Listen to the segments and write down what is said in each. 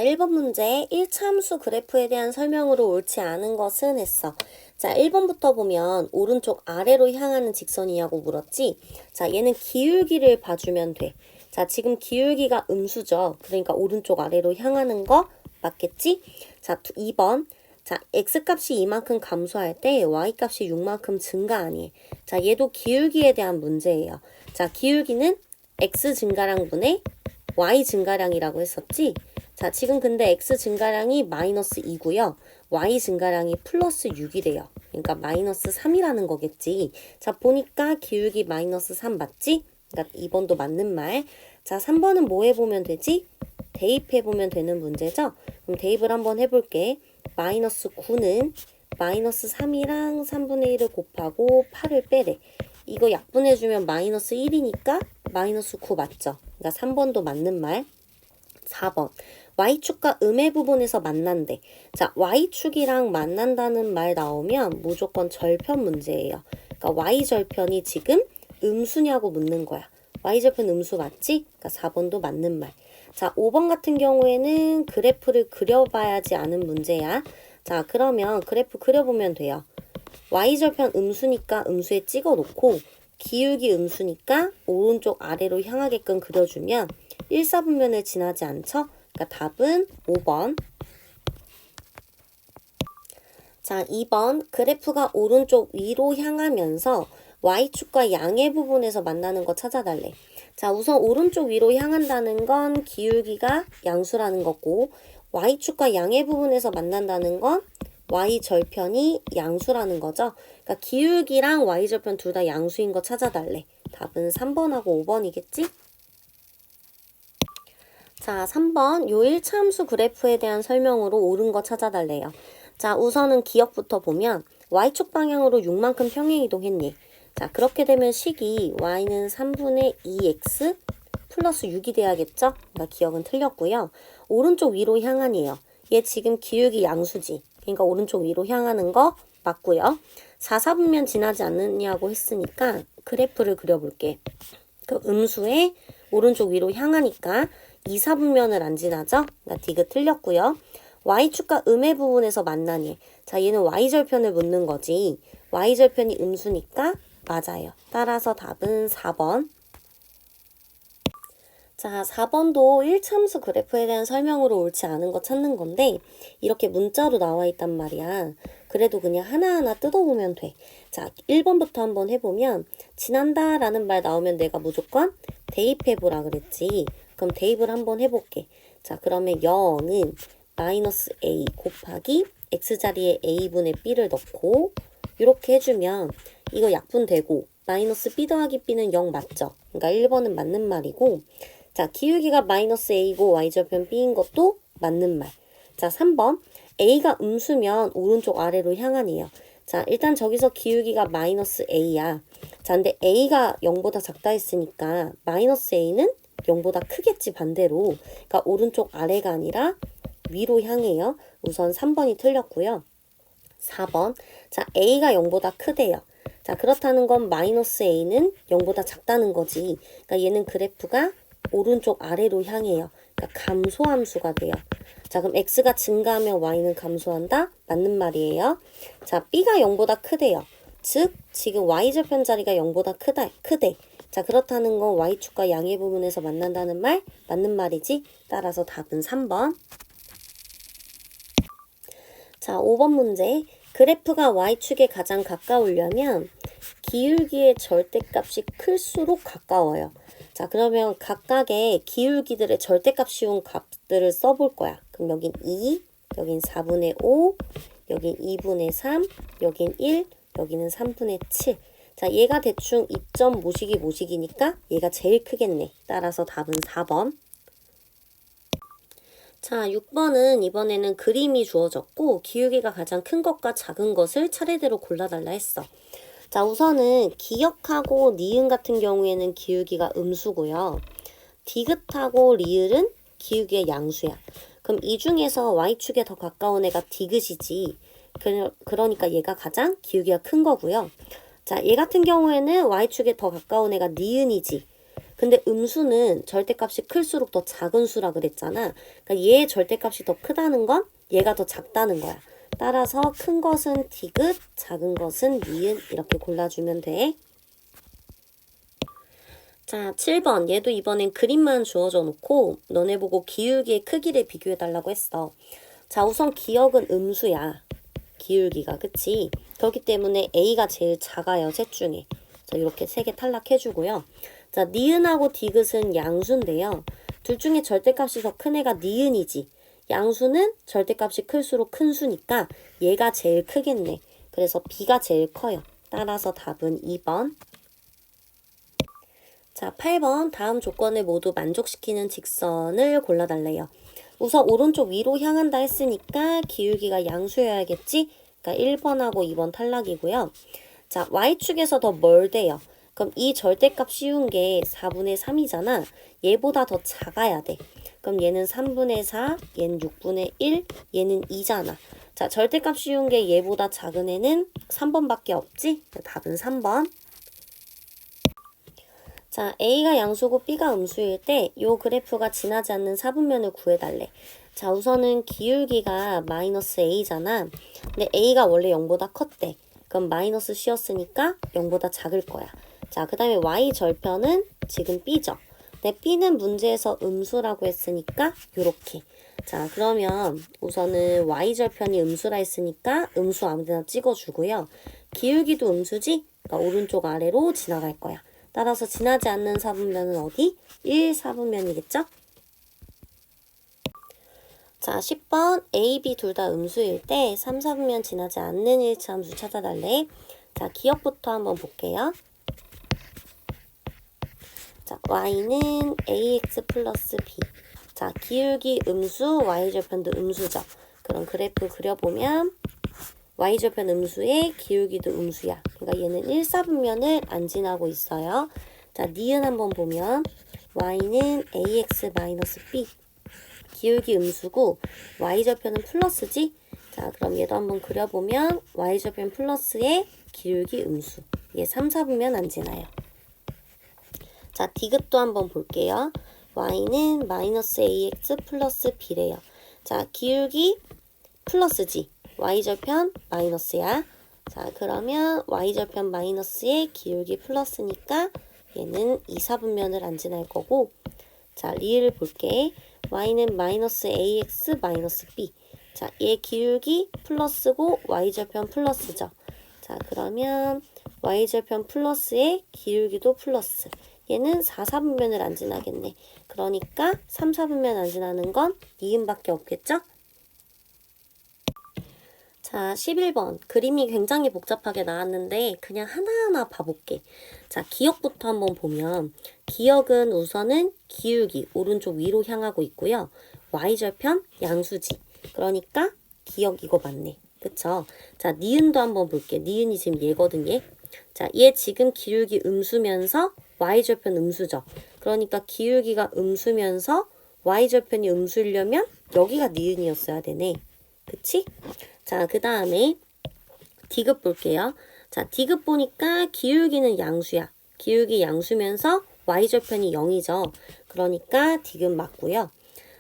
1번 문제 1차 함수 그래프에 대한 설명으로 옳지 않은 것은 했어. 자, 1번부터 보면 오른쪽 아래로 향하는 직선이냐고 물었지? 자, 얘는 기울기를 봐주면 돼. 자, 지금 기울기가 음수죠. 그러니까 오른쪽 아래로 향하는 거 맞겠지? 자, 2번. 자, x값이 이만큼 감소할 때 y값이 6만큼 증가 아니에요. 자, 얘도 기울기에 대한 문제예요. 자, 기울기는 x 증가량 분의 y 증가량이라고 했었지? 자, 지금 근데 x 증가량이 마이너스 2고요. y 증가량이 플러스 6이래요. 그러니까 마이너스 3이라는 거겠지. 자, 보니까 기울기 마이너스 3 맞지? 그러니까 2번도 맞는 말. 자, 3번은 뭐 해보면 되지? 대입해보면 되는 문제죠? 그럼 대입을 한번 해볼게. 마이너스 9는 마이너스 3이랑 3분의 1을 곱하고 8을 빼래. 이거 약분해주면 마이너스 1이니까 마이너스 9 맞죠? 그러니까 3번도 맞는 말. 4번. Y축과 음의 부분에서 만난대. 자, Y축이랑 만난다는 말 나오면 무조건 절편 문제예요. 그러니까 Y절편이 지금 음수냐고 묻는 거야. Y절편 음수 맞지? 그러니까 4번도 맞는 말. 자, 5번 같은 경우에는 그래프를 그려봐야지 아는 문제야. 자, 그러면 그래프 그려보면 돼요. Y절편 음수니까 음수에 찍어 놓고 기울기 음수니까 오른쪽 아래로 향하게끔 그려주면 1, 4분면을 지나지 않죠? 그러니까 답은 5번. 자, 2번. 그래프가 오른쪽 위로 향하면서 Y축과 양의 부분에서 만나는 거 찾아달래. 자, 우선 오른쪽 위로 향한다는 건 기울기가 양수라는 거고 Y축과 양의 부분에서 만난다는 건 Y절편이 양수라는 거죠. 그러니까 기울기랑 Y절편 둘 다 양수인 거 찾아달래. 답은 3번하고 5번이겠지? 자, 3번 요 1차 함수 그래프에 대한 설명으로 옳은 거 찾아달래요. 자, 우선은 기억부터 보면 Y축 방향으로 6만큼 평행이동했니? 자, 그렇게 되면 식이 Y는 3분의 2x 플러스 6이 돼야겠죠? 그러니까 기억은 틀렸고요. 오른쪽 위로 향하니에요. 얘 지금 기울기 양수지. 그러니까 오른쪽 위로 향하는 거 맞고요. 4, 4분면 지나지 않느냐고 했으니까 그래프를 그려볼게. 그 음수에 오른쪽 위로 향하니까 2, 4분면을 안 지나죠? 그러니까 디귿 틀렸고요. Y축과 음의 부분에서 만나니. 자, 얘는 Y절편을 묻는 거지. Y절편이 음수니까 맞아요. 따라서 답은 4번. 자, 4번도 1참수 그래프에 대한 설명으로 옳지 않은 거 찾는 건데 이렇게 문자로 나와 있단 말이야. 그래도 그냥 하나하나 뜯어보면 돼. 자, 1번부터 한번 해보면 지난다 라는 말 나오면 내가 무조건 대입해보라 그랬지. 그럼 대입을 한번 해볼게. 자, 그러면 0은 마이너스 a 곱하기 x자리에 a분의 b를 넣고 이렇게 해주면 이거 약분되고 마이너스 b 더하기 b는 0 맞죠? 그러니까 1번은 맞는 말이고 자, 기울기가 마이너스 a고 y절편 b인 것도 맞는 말. 자, 3번. a가 음수면 오른쪽 아래로 향하니에요. 자, 일단 저기서 기울기가 마이너스 a야. 자, 근데 a가 0보다 작다 했으니까 마이너스 a는 0보다 크겠지, 반대로. 그러니까 오른쪽 아래가 아니라 위로 향해요. 우선 3번이 틀렸고요. 4번. 자, a가 0보다 크대요. 자, 그렇다는 건 마이너스 a는 0보다 작다는 거지. 그러니까 얘는 그래프가 오른쪽 아래로 향해요. 그러니까 감소함수가 돼요. 자, 그럼 x가 증가하면 y는 감소한다? 맞는 말이에요. 자, b가 0보다 크대요. 즉, 지금 y절편 자리가 0보다 크대. 자, 그렇다는 건 y축과 양의 부분에서 만난다는 말? 맞는 말이지. 따라서 답은 3번. 자, 5번 문제. 그래프가 y축에 가장 가까우려면 기울기의 절대값이 클수록 가까워요. 자, 그러면 각각의 기울기들의 절대값 씌운 값들을 써볼 거야. 그럼 여긴 2, 여긴 4분의 5, 여긴 2분의 3, 여긴 1, 여기는 3분의 7. 자, 얘가 대충 이점 모식이니까 얘가 제일 크겠네. 따라서 답은 4번. 자, 6번은 이번에는 그림이 주어졌고 기울기가 가장 큰 것과 작은 것을 차례대로 골라달라 했어. 자, 우선은 기역하고 니은 같은 경우에는 기울기가 음수고요. 디귿하고 리을은 기울기의 양수야. 그럼 이 중에서 y축에 더 가까운 애가 디귿이지. 그러니까 얘가 가장 기울기가 큰 거고요. 자, 얘 같은 경우에는 y축에 더 가까운 애가 니은이지. 근데 음수는 절대값이 클수록 더 작은 수라 그랬잖아. 그러니까 얘의 절대값이 더 크다는 건 얘가 더 작다는 거야. 따라서 큰 것은 디귿, 작은 것은 니은 이렇게 골라주면 돼. 자, 7번. 얘도 이번엔 그림만 주어져 놓고 너네 보고 기울기의 크기를 비교해달라고 했어. 자, 우선 기역은 음수야. 기울기가, 그치? 그렇기 때문에 A가 제일 작아요, 셋 중에. 자, 이렇게 3개 탈락해주고요. 자, 니은하고 디귿은 양수인데요. 둘 중에 절대값이 더 큰 애가 니은이지. 양수는 절대값이 클수록 큰 수니까 얘가 제일 크겠네. 그래서 B가 제일 커요. 따라서 답은 2번. 자, 8번. 다음 조건을 모두 만족시키는 직선을 골라달래요. 우선 오른쪽 위로 향한다 했으니까 기울기가 양수여야겠지? 그러니까 1번하고 2번 탈락이고요. 자, Y축에서 더 멀대요. 그럼 이 절대값 씌운 게 4분의 3이잖아. 얘보다 더 작아야 돼. 그럼 얘는 3분의 4, 얘는 6분의 1, 얘는 2잖아. 자, 절대값 씌운 게 얘보다 작은 애는 3번밖에 없지? 답은 3번. 자, A가 양수고 B가 음수일 때 이 그래프가 지나지 않는 사분면을 구해달래. 자, 우선은 기울기가 마이너스 A잖아. 근데 A가 원래 0보다 컸대. 그럼 마이너스 C였으니까 0보다 작을 거야. 자, 그 다음에 Y절편은 지금 B죠. 근데 B는 문제에서 음수라고 했으니까 요렇게. 자, 그러면 우선은 Y절편이 음수라 했으니까 음수 아무데나 찍어주고요. 기울기도 음수지? 그러니까 오른쪽 아래로 지나갈 거야. 따라서 지나지 않는 사분면은 어디? 1, 4분면이겠죠? 자, 10번 A, B 둘 다 음수일 때 3, 4분면 지나지 않는 일차함수 찾아달래. 자, 기억부터 한번 볼게요. 자, Y는 AX 플러스 B. 자, 기울기 음수, Y절편도 음수죠. 그럼 그래프 그려보면 Y절편 음수에 기울기도 음수야. 그러니까 얘는 1, 4분면을 안 지나고 있어요. 자, 니은 한번 보면 Y는 AX-B. 기울기 음수고 Y절편은 플러스지? 자, 그럼 얘도 한번 그려보면 Y절편 플러스에 기울기 음수. 얘 3, 4분면 안 지나요. 자, 디귿도 한번 볼게요. Y는 마이너스 AX 플러스 B래요. 자, 기울기 플러스지? Y절편 마이너스야. 자, 그러면 Y절편 마이너스에 기울기 플러스니까 얘는 2, 4분면을 안 지날 거고. 자, 리을을 볼게. Y는 마이너스 AX 마이너스 B. 자, 얘 기울기 플러스고 Y절편 플러스죠. 자, 그러면 Y절편 플러스에 기울기도 플러스. 얘는 4, 4분면을 안 지나겠네. 그러니까 3, 4분면 안 지나는 건 니은밖에 없겠죠? 자, 11번. 그림이 굉장히 복잡하게 나왔는데 그냥 하나하나 봐볼게. 자, 기역부터 한번 보면 기역은 우선은 기울기, 오른쪽 위로 향하고 있고요. Y절편 양수지. 그러니까 기역 이거 맞네. 그쵸? 자, 니은도 한번 볼게. 니은이 지금 얘거든, 얘. 자, 얘 지금 기울기 음수면서 Y절편 음수죠. 그러니까 기울기가 음수면서 Y절편이 음수이려면 여기가 니은이었어야 되네. 그치? 자, 그 다음에 디귿 볼게요. 자, 디귿 보니까 기울기는 양수야. 기울기 양수면서 Y절편이 0이죠. 그러니까 디귿 맞고요.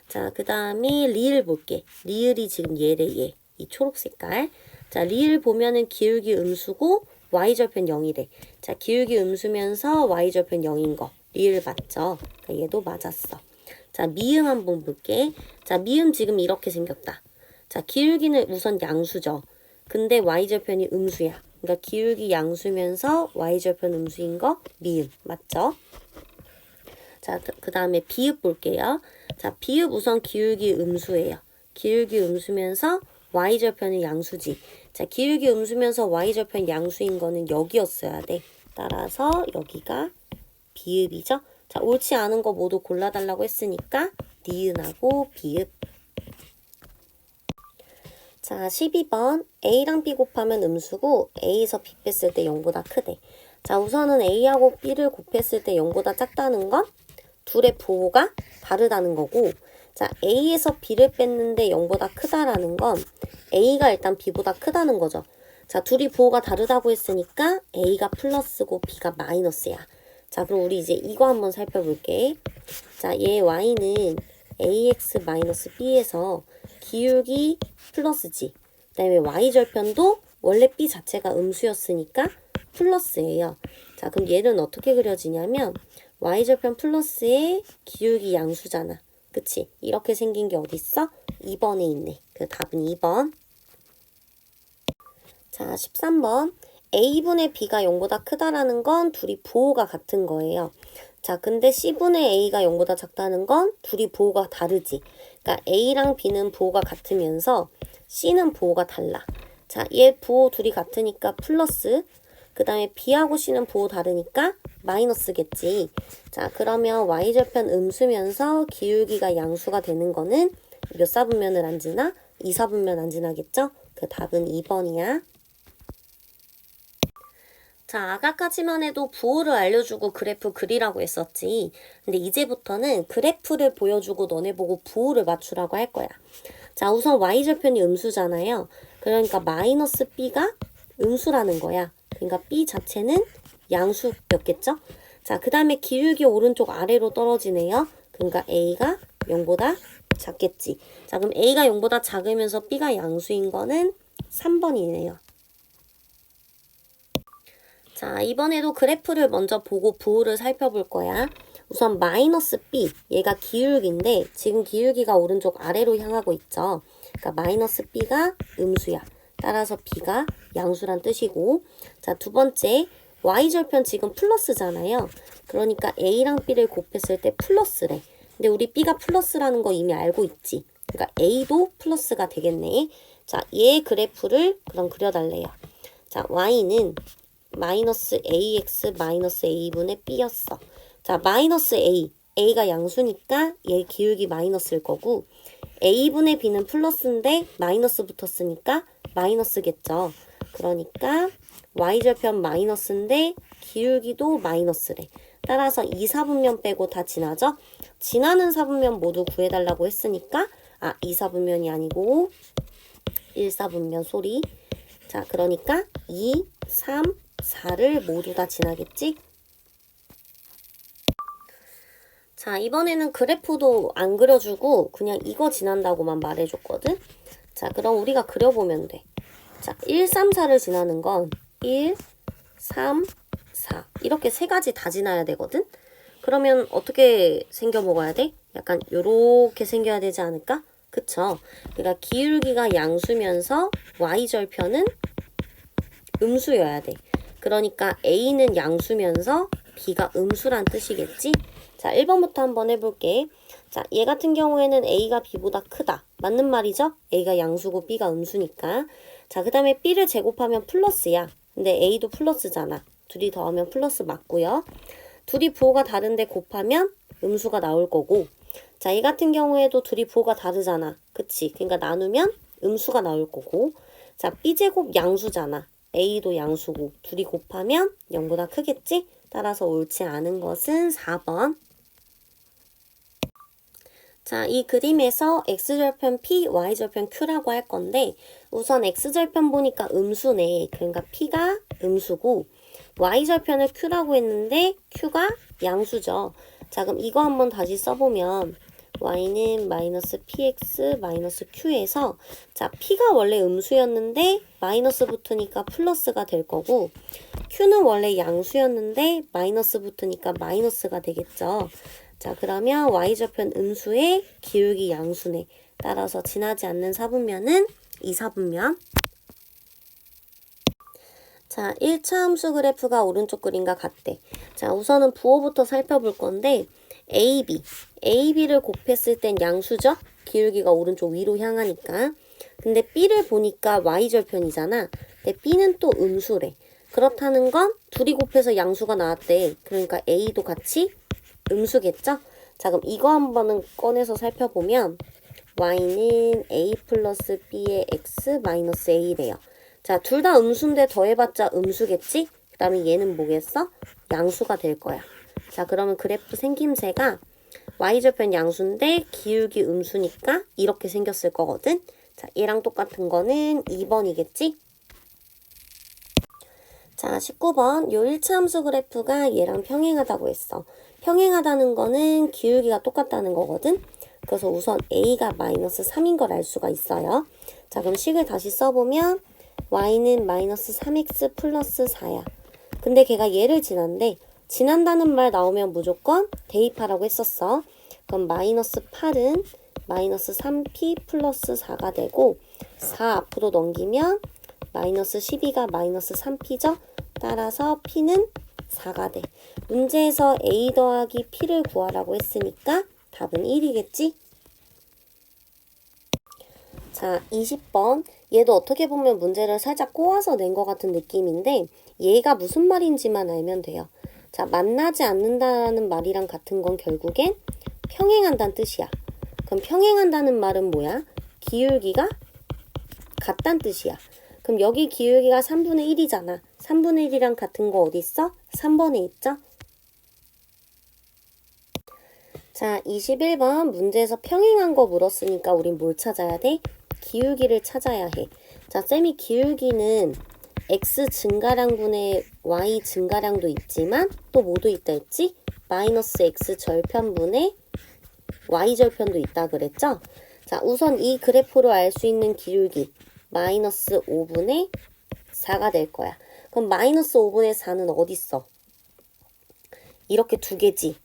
자, 그 다음에 리을 볼게. 리을이 지금 얘래, 얘. 이 초록 색깔. 자, 리을 보면은 기울기 음수고 Y절편 0이래. 자, 기울기 음수면서 Y절편 0인 거. 리을 맞죠? 그러니까 얘도 맞았어. 자, 미음 한번 볼게. 자, 미음 지금 이렇게 생겼다. 자, 기울기는 우선 양수죠. 근데 Y절편이 음수야. 그러니까 기울기 양수면서 Y절편 음수인 거 미음. 맞죠? 자, 그 다음에 비읍 볼게요. 자, 비읍 우선 기울기 음수예요. 기울기 음수면서 Y절편이 양수지. 자, 기울기 음수면서 Y절편 양수인 거는 여기였어야 돼. 따라서 여기가 비읍이죠. 자, 옳지 않은 거 모두 골라달라고 했으니까 니은하고 비읍. 자, 12번. A랑 B 곱하면 음수고 A에서 B 뺐을 때 0보다 크대. 자, 우선은 A하고 B를 곱했을 때 0보다 작다는 건 둘의 부호가 다르다는 거고, 자, A에서 B를 뺐는데 0보다 크다라는 건 A가 일단 B보다 크다는 거죠. 자, 둘이 부호가 다르다고 했으니까 A가 플러스고 B가 마이너스야. 자, 그럼 우리 이제 이거 한번 살펴볼게. 자, 얘 y는 ax-b에서 기울기 플러스 g. 그 다음에 y절편도 원래 b 자체가 음수였으니까 플러스예요. 자, 그럼 얘는 어떻게 그려지냐면 y절편 플러스의 기울기 양수잖아. 그치? 이렇게 생긴 게 어딨어? 2번에 있네. 그 답은 2번. 자, 13번. a분의 b가 0보다 크다라는 건 둘이 부호가 같은 거예요. 자, 근데 c분의 a가 0보다 작다는 건 둘이 부호가 다르지. 그러니까 a랑 b는 부호가 같으면서 c는 부호가 달라. 자, 얘 부호 둘이 같으니까 플러스. 그 다음에 b하고 c는 부호 다르니까 마이너스겠지. 자, 그러면 y절편 음수면서 기울기가 양수가 되는 거는 몇 사분면을 안 지나? 2사분면 안 지나겠죠? 그 답은 2번이야. 자, 아까까지만 해도 부호를 알려주고 그래프 그리라고 했었지. 근데 이제부터는 그래프를 보여주고 너네 보고 부호를 맞추라고 할 거야. 자, 우선 y절편이 음수잖아요. 그러니까 마이너스 b가 음수라는 거야. 그러니까 b 자체는 양수였겠죠? 자, 그 다음에 기울기 오른쪽 아래로 떨어지네요. 그러니까 a가 0보다 작겠지. 자, 그럼 a가 0보다 작으면서 b가 양수인 거는 3번이네요. 자, 이번에도 그래프를 먼저 보고 부호를 살펴볼 거야. 우선 마이너스 b, 얘가 기울기인데 지금 기울기가 오른쪽 아래로 향하고 있죠. 그러니까 마이너스 b가 음수야. 따라서 b가 양수란 뜻이고, 자, 두 번째 y절편 지금 플러스잖아요. 그러니까 a랑 b를 곱했을 때 플러스래. 근데 우리 b가 플러스라는 거 이미 알고 있지. 그러니까 a도 플러스가 되겠네. 자, 얘 그래프를 그럼 그려달래요. 자, y는 마이너스 ax 마이너스 a분의 b였어. 자, 마이너스 a가 양수니까 얘 기울기 마이너스일 거고, a분의 b는 플러스인데 마이너스 붙었으니까 마이너스겠죠. 그러니까 y절편 마이너스인데 기울기도 마이너스래. 따라서 2사분면 빼고 다 지나죠? 지나는 사분면 모두 구해달라고 했으니까 2사분면이 아니고 1사분면 소리. 자, 그러니까 2, 3, 4를 모두 다 지나겠지? 자, 이번에는 그래프도 안 그려주고 그냥 이거 지난다고만 말해줬거든? 자, 그럼 우리가 그려보면 돼. 자, 1, 3, 4를 지나는 건 1, 3, 4 이렇게 세 가지 다 지나야 되거든? 그러면 어떻게 생겨 먹어야 돼? 약간 요렇게 생겨야 되지 않을까? 그쵸? 그러니까 기울기가 양수면서 y절편은 음수여야 돼. 그러니까 a는 양수면서 b가 음수란 뜻이겠지? 자, 1번부터 한번 해볼게. 자, 얘 같은 경우에는 a가 b보다 크다. 맞는 말이죠? a가 양수고 b가 음수니까. 자, 그 다음에 b를 제곱하면 플러스야. 근데 a도 플러스잖아. 둘이 더하면 플러스 맞고요. 둘이 부호가 다른데 곱하면 음수가 나올 거고. 자, 얘 같은 경우에도 둘이 부호가 다르잖아. 그치? 그러니까 나누면 음수가 나올 거고. 자, b제곱 양수잖아. a도 양수고 둘이 곱하면 0보다 크겠지? 따라서 옳지 않은 것은 4번. 자, 이 그림에서 x절편 p, y절편 q라고 할 건데 우선 x절편 보니까 음수네. 그러니까 p가 음수고 y절편을 q라고 했는데 q가 양수죠. 자, 그럼 이거 한번 다시 써보면 y는 마이너스 px 마이너스 q에서 자, p가 원래 음수였는데 마이너스 붙으니까 플러스가 될 거고 q는 원래 양수였는데 마이너스 붙으니까 마이너스가 되겠죠. 자, 그러면 y절편 음수의 기울기 양수네. 따라서 지나지 않는 사분면은 2사분면. 자, 1차 함수 그래프가 오른쪽 그림과 같대. 자, 우선은 부호부터 살펴볼 건데 AB를 곱했을 땐 양수죠? 기울기가 오른쪽 위로 향하니까. 근데 B를 보니까 Y절편이잖아. 근데 B는 또 음수래. 그렇다는 건 둘이 곱해서 양수가 나왔대. 그러니까 A도 같이 음수겠죠? 자, 그럼 이거 한번은 꺼내서 살펴보면 Y는 A 플러스 B의 X 마이너스 A래요. 자, 둘 다 음수인데 더해봤자 음수겠지? 그 다음에 얘는 뭐겠어? 양수가 될 거야. 자, 그러면 그래프 생김새가 y절편 양수인데 기울기 음수니까 이렇게 생겼을 거거든. 자, 얘랑 똑같은 거는 2번이겠지? 자, 19번. 요 1차 함수 그래프가 얘랑 평행하다고 했어. 평행하다는 거는 기울기가 똑같다는 거거든. 그래서 우선 a가 마이너스 3인 걸 알 수가 있어요. 자, 그럼 식을 다시 써보면 y는 마이너스 3x 플러스 4야. 근데 걔가 얘를 지난대. 지난다는 말 나오면 무조건 대입하라고 했었어. 그럼 마이너스 8은 마이너스 3p 플러스 4가 되고 4 앞으로 넘기면 마이너스 12가 마이너스 3p죠. 따라서 p는 4가 돼. 문제에서 a 더하기 p를 구하라고 했으니까 답은 1이겠지? 자, 20번. 얘도 어떻게 보면 문제를 살짝 꼬아서 낸 것 같은 느낌인데 얘가 무슨 말인지만 알면 돼요. 자, 만나지 않는다는 말이랑 같은 건 결국엔 평행한다는 뜻이야. 그럼 평행한다는 말은 뭐야? 기울기가 같다는 뜻이야. 그럼 여기 기울기가 3분의 1이잖아. 3분의 1이랑 같은 거 어디 있어? 3번에 있죠? 자, 21번 문제에서 평행한 거 물었으니까 우린 뭘 찾아야 돼? 기울기를 찾아야 해. 자, 쌤이 기울기는 x 증가량분의 y 증가량도 있지만 또 뭐도 있다 했지? 마이너스 x 절편분의 y 절편도 있다 그랬죠? 자, 우선 이 그래프로 알 수 있는 기울기 마이너스 5분의 4가 될 거야. 그럼 마이너스 5분의 4는 어디 있어? 이렇게 두 개지.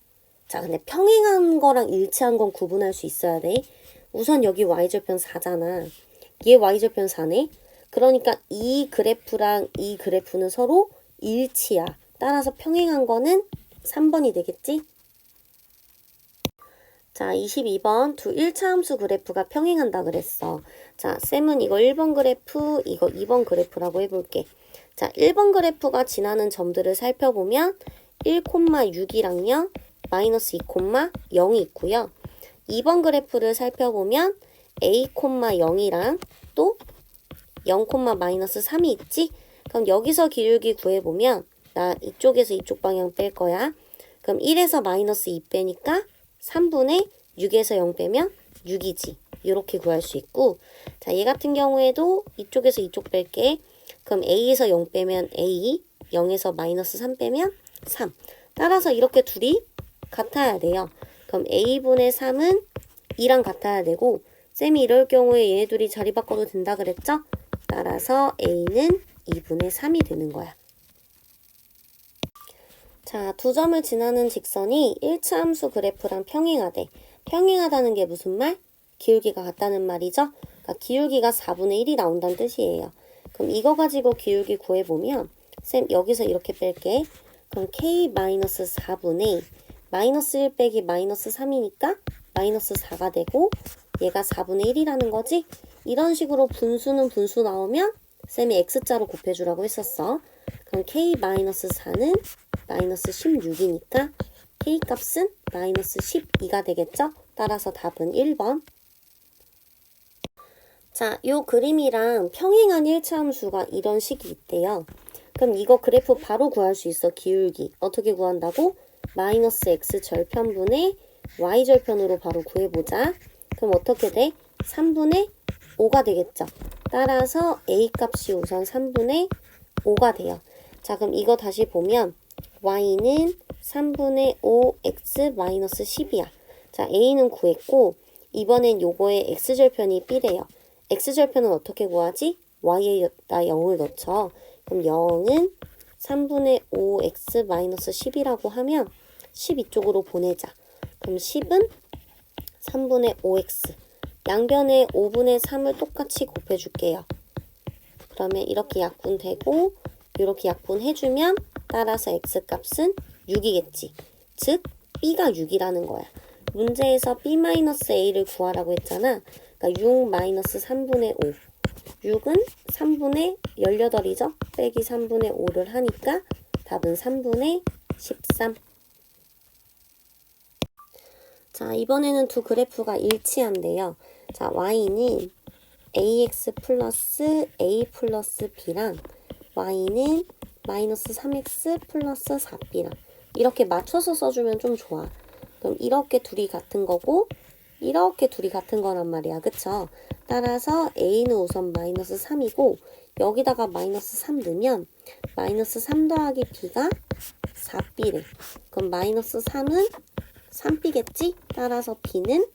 자, 근데 평행한 거랑 일치한 건 구분할 수 있어야 돼. 우선 여기 y절편 4잖아. 얘 y절편 4네. 그러니까 이 그래프랑 이 그래프는 서로 일치야. 따라서 평행한 거는 3번이 되겠지? 자, 22번 두 1차 함수 그래프가 평행한다 그랬어. 자, 쌤은 이거 1번 그래프, 이거 2번 그래프라고 해볼게. 자, 1번 그래프가 지나는 점들을 살펴보면 1,6이랑 0, 마이너스 2,0이 있고요. 2번 그래프를 살펴보면 a, 0이랑 또 0, 마이너스 3이 있지? 그럼 여기서 기울기 구해보면 나 이쪽에서 이쪽 방향 뺄 거야. 그럼 1에서 마이너스 2 빼니까 3분의 6에서 0 빼면 6이지. 이렇게 구할 수 있고 자, 얘 같은 경우에도 이쪽에서 이쪽 뺄게. 그럼 a에서 0 빼면 a, 0에서 마이너스 3 빼면 3. 따라서 이렇게 둘이 같아야 돼요. 그럼 a분의 3은 2랑 같아야 되고 쌤이 이럴 경우에 얘네 둘이 자리 바꿔도 된다 그랬죠? 따라서 a는 2분의 3이 되는 거야. 자, 두 점을 지나는 직선이 1차 함수 그래프랑 평행하대. 평행하다는 게 무슨 말? 기울기가 같다는 말이죠? 그러니까 기울기가 4분의 1이 나온다는 뜻이에요. 그럼 이거 가지고 기울기 구해보면 쌤 여기서 이렇게 뺄게. 그럼 k-4분의 마이너스 1 빼기 마이너스 3이니까 마이너스 4가 되고 얘가 4분의 1이라는 거지? 이런 식으로 분수는 분수 나오면 쌤이 x자로 곱해주라고 했었어. 그럼 k-4는 마이너스 16이니까 k 값은 마이너스 12가 되겠죠? 따라서 답은 1번. 자, 요 그림이랑 평행한 1차 함수가 이런 식이 있대요. 그럼 이거 그래프 바로 구할 수 있어. 기울기. 어떻게 구한다고? 마이너스 x 절편분의 y 절편으로 바로 구해보자. 그럼 어떻게 돼? 3분의 5가 되겠죠. 따라서 a 값이 우선 3분의 5가 돼요. 자, 그럼 이거 다시 보면 y는 3분의 5x 마이너스 10이야. 자, a는 구했고 이번엔 요거에 x절편이 b래요. x절편은 어떻게 구하지? y에다 0을 넣죠. 그럼 0은 3분의 5x 마이너스 10이라고 하면 10 이쪽으로 보내자. 그럼 10은 3분의 5x. 양변에 5분의 3을 똑같이 곱해줄게요. 그러면 이렇게 약분되고 이렇게 약분해주면 따라서 x값은 6이겠지. 즉 b가 6이라는 거야. 문제에서 b-a를 구하라고 했잖아. 그러니까 6 마이너스 3분의 5. 6은 3분의 18이죠. 빼기 3분의 5를 하니까 답은 3분의 13. 자, 이번에는 두 그래프가 일치한대요. 자, y는 ax 플러스 a 플러스 b랑 y는 마이너스 3x 플러스 4b랑 이렇게 맞춰서 써주면 좀 좋아. 그럼 이렇게 둘이 같은 거고 이렇게 둘이 같은 거란 말이야. 그쵸? 따라서 a는 우선 마이너스 3이고 여기다가 마이너스 3 넣으면 마이너스 3 더하기 b가 4b래. 그럼 마이너스 3은 3b겠지? 따라서 b는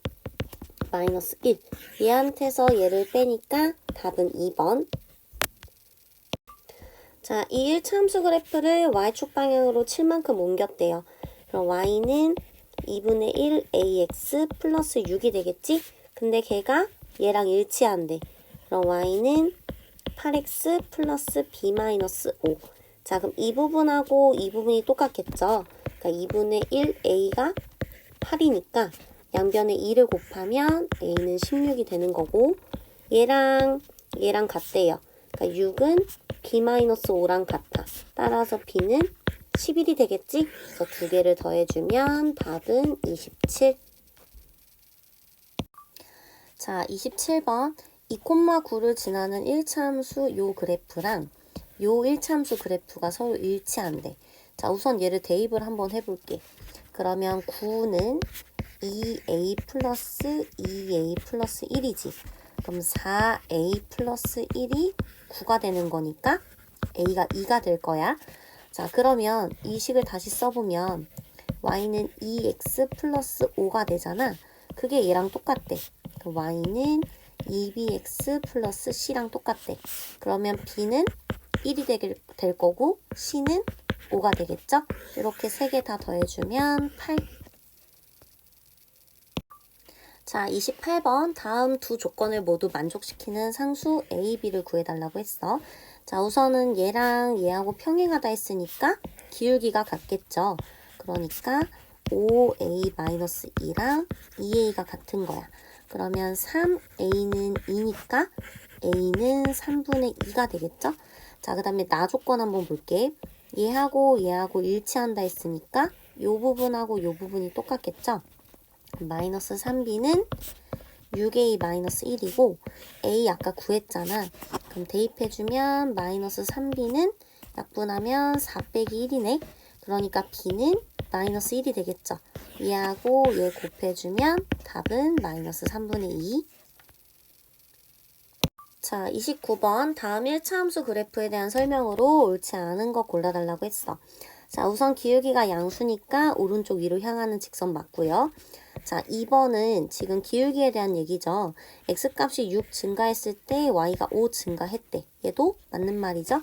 마이너스 1. 얘한테서 얘를 빼니까 답은 2번. 자, 이 1차 함수 그래프를 y축 방향으로 칠 만큼 옮겼대요. 그럼 y는 2분의 1 ax 플러스 6이 되겠지? 근데 걔가 얘랑 일치한대. 그럼 y는 8x 플러스 b 마이너스 5. 자, 그럼 이 부분하고 이 부분이 똑같겠죠? 그러니까 2분의 1 a가 8이니까 양변에 2를 곱하면 a는 16이 되는 거고, 얘랑 같대요. 그러니까 6은 b-5랑 같아. 따라서 b는 11이 되겠지? 그래서 두 개를 더해주면 답은 27. 자, 27번. 2,9를 지나는 1차 함수 요 그래프랑 요 1차 함수 그래프가 서로 일치한대. 자, 우선 얘를 대입을 한번 해볼게. 그러면 9는 2a 플러스 2a 플러스 1이지. 그럼 4a 플러스 1이 9가 되는 거니까 a가 2가 될 거야. 자, 그러면 이 식을 다시 써보면 y는 2x 플러스 5가 되잖아. 그게 얘랑 똑같대. 그럼 y는 2bx 플러스 c랑 똑같대. 그러면 b는 1이 될 거고 c는 5가 되겠죠? 이렇게 세 개 다 더해주면 8. 자, 28번. 다음 두 조건을 모두 만족시키는 상수 A, B를 구해달라고 했어. 자, 우선은 얘랑 얘하고 평행하다 했으니까 기울기가 같겠죠. 그러니까 5a-2랑 2a가 같은 거야. 그러면 3a는 2니까 a는 3분의 2가 되겠죠? 자, 그 다음에 나 조건 한번 볼게. 얘하고 일치한다 했으니까 요 부분하고 요 부분이 똑같겠죠? 마이너스 3b는 6a 마이너스 1이고 a 아까 구했잖아. 그럼 대입해주면 마이너스 3b는 약분하면 4 빼기 1이네. 그러니까 b는 마이너스 1이 되겠죠. 얘하고 얘 곱해주면 답은 마이너스 3분의 2. 자, 29번. 다음 1차 함수 그래프에 대한 설명으로 옳지 않은 거 골라달라고 했어. 자, 우선 기울기가 양수니까 오른쪽 위로 향하는 직선 맞고요. 자, 2번은 지금 기울기에 대한 얘기죠. x값이 6 증가했을 때 y가 5 증가했대. 얘도 맞는 말이죠.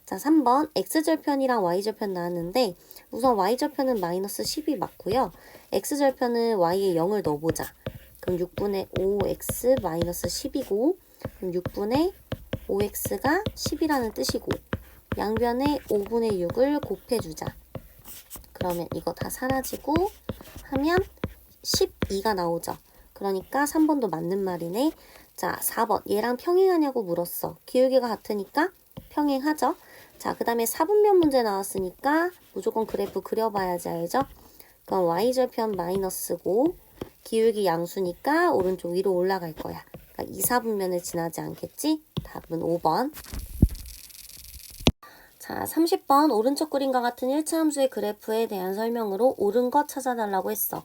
자, 3번 x절편이랑 y절편 나왔는데 우선 y절편은 마이너스 10이 맞고요. x절편은 y에 0을 넣어보자. 그럼 6분의 5x 마이너스 10이고 그럼 6분의 5x가 10이라는 뜻이고 양변에 5분의 6을 곱해주자. 그러면 이거 다 사라지고 하면 12가 나오죠. 그러니까 3번도 맞는 말이네. 자, 4번. 얘랑 평행하냐고 물었어. 기울기가 같으니까 평행하죠. 자, 그 다음에 4분면 문제 나왔으니까 무조건 그래프 그려봐야지 알죠? 그럼 y절편 마이너스고 기울기 양수니까 오른쪽 위로 올라갈 거야. 그러니까 2, 4분면을 지나지 않겠지? 답은 5번. 자, 30번 오른쪽 그림과 같은 1차 함수의 그래프에 대한 설명으로 옳은 것 찾아달라고 했어.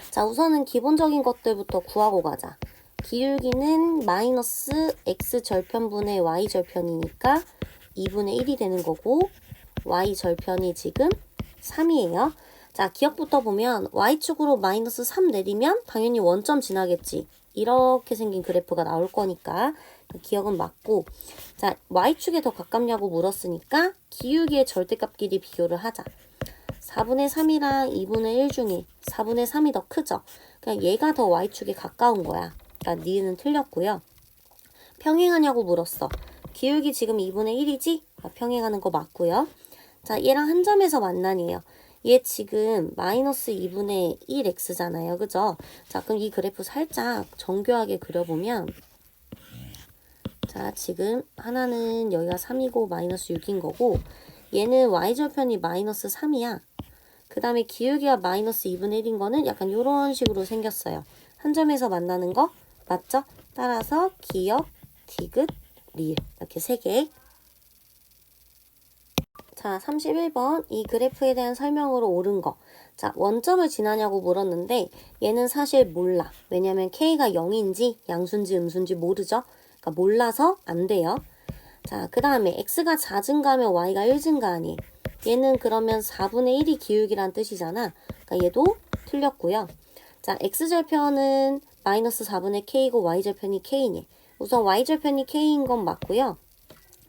자, 우선은 기본적인 것들부터 구하고 가자. 기울기는 마이너스 x절편분의 y절편이니까 2분의 1이 되는 거고 y절편이 지금 3이에요. 자, 기억부터 보면 y축으로 마이너스 3 내리면 당연히 원점 지나겠지. 이렇게 생긴 그래프가 나올 거니까 기억은 맞고, 자, y축에 더 가깝냐고 물었으니까 기울기의 절대값끼리 비교를 하자. 4분의 3이랑 2분의 1 중에 4분의 3이 더 크죠? 그냥 얘가 더 y축에 가까운 거야. 그러니까 니은 틀렸고요. 평행하냐고 물었어. 기울기 지금 2분의 1이지? 평행하는 거 맞고요. 자, 얘랑 한 점에서 만나니에요. 얘 지금 마이너스 2분의 1x잖아요. 그죠? 자, 그럼 이 그래프 살짝 정교하게 그려보면, 자, 지금 하나는 여기가 3이고 마이너스 6인 거고 얘는 y절편이 마이너스 3이야. 그 다음에 기울기가 마이너스 2분의 1인 거는 약간 이런 식으로 생겼어요. 한 점에서 만나는 거 맞죠? 따라서 기역, 디귿, 리을 이렇게 3개. 자, 31번 이 그래프에 대한 설명으로 옳은 거. 자, 원점을 지나냐고 물었는데 얘는 사실 몰라. 왜냐면 k가 0인지 양수인지 음수인지 모르죠? 그러니까 몰라서 안 돼요. 자, 그 다음에 x가 4 증가하면 y가 1 증가하니 얘는 그러면 4분의 1이 기울기란 뜻이잖아. 그러니까 얘도 틀렸고요. 자, x절편은 마이너스 4분의 k고 y절편이 k니 우선 y절편이 k인 건 맞고요.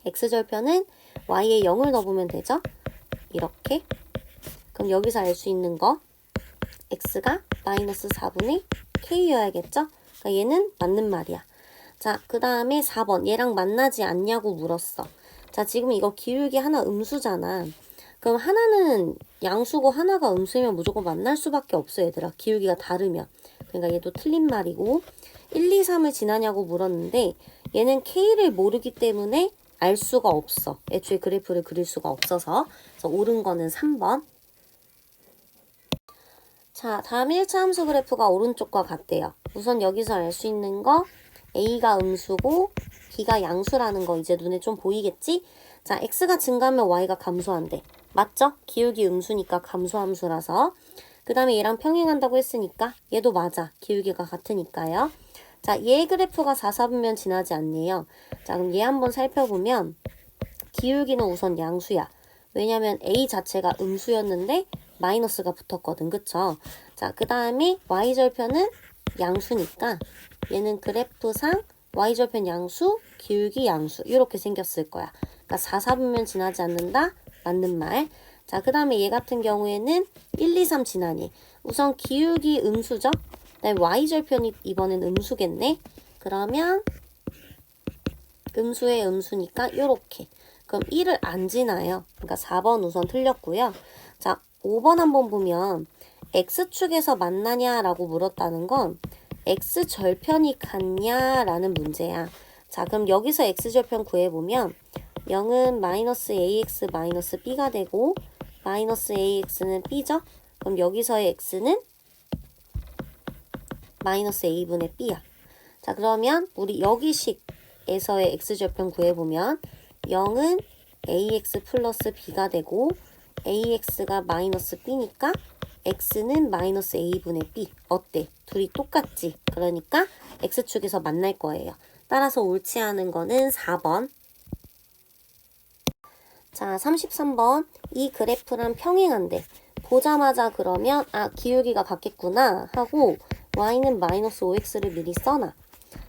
x절편은 y에 0을 넣어보면 되죠. 이렇게. 그럼 여기서 알 수 있는 거 x가 마이너스 4분의 k여야겠죠? 그러니까 얘는 맞는 말이야. 자, 그 다음에 4번. 얘랑 만나지 않냐고 물었어. 자, 지금 이거 기울기 하나 음수잖아. 그럼 하나는 양수고 하나가 음수면 무조건 만날 수밖에 없어, 얘들아. 기울기가 다르면. 그러니까 얘도 틀린 말이고 1, 2, 3을 지나냐고 물었는데 얘는 k를 모르기 때문에 알 수가 없어. 애초에 그래프를 그릴 수가 없어서. 그래서 옳은 거는 3번. 자, 다음 1차 함수 그래프가 오른쪽과 같대요. 우선 여기서 알 수 있는 거 A가 음수고 B가 양수라는 거 이제 눈에 좀 보이겠지? 자, X가 증가하면 Y가 감소한대. 맞죠? 기울기 음수니까 감소함수라서. 그 다음에 얘랑 평행한다고 했으니까 얘도 맞아. 기울기가 같으니까요. 자, 얘 그래프가 4, 4분면 지나지 않네요. 자, 그럼 얘 한번 살펴보면 기울기는 우선 양수야. 왜냐면 A 자체가 음수였는데 마이너스가 붙었거든. 그쵸? 자, 그 다음에 Y절편은 양수니까 얘는 그래프상 Y절편 양수, 기울기 양수 이렇게 생겼을 거야. 그러니까 4, 4분면 지나지 않는다. 맞는 말. 자, 그 다음에 얘 같은 경우에는 1, 2, 3 지나니. 우선 기울기 음수죠? 그다음에 Y절편이 이번엔 음수겠네. 그러면 음수의 음수니까 이렇게. 그럼 1을 안 지나요. 그러니까 4번 우선 틀렸고요. 자, 5번 한번 보면 X축에서 만나냐라고 물었다는 건 X절편이 같냐라는 문제야. 자, 그럼 여기서 X절편 구해보면 0은 마이너스 AX 마이너스 B가 되고 마이너스 AX는 B죠? 그럼 여기서의 X는 마이너스 A분의 B야. 자, 그러면 우리 여기식에서의 X절편 구해보면 0은 AX 플러스 B가 되고 AX가 마이너스 B니까 X는 마이너스 A분의 B. 어때? 둘이 똑같지? 그러니까 X축에서 만날 거예요. 따라서 옳지 않은 거는 4번. 자, 33번. 이 그래프랑 평행한데 보자마자 그러면 기울기가 같겠구나 하고 y는 마이너스 5x를 미리 써놔.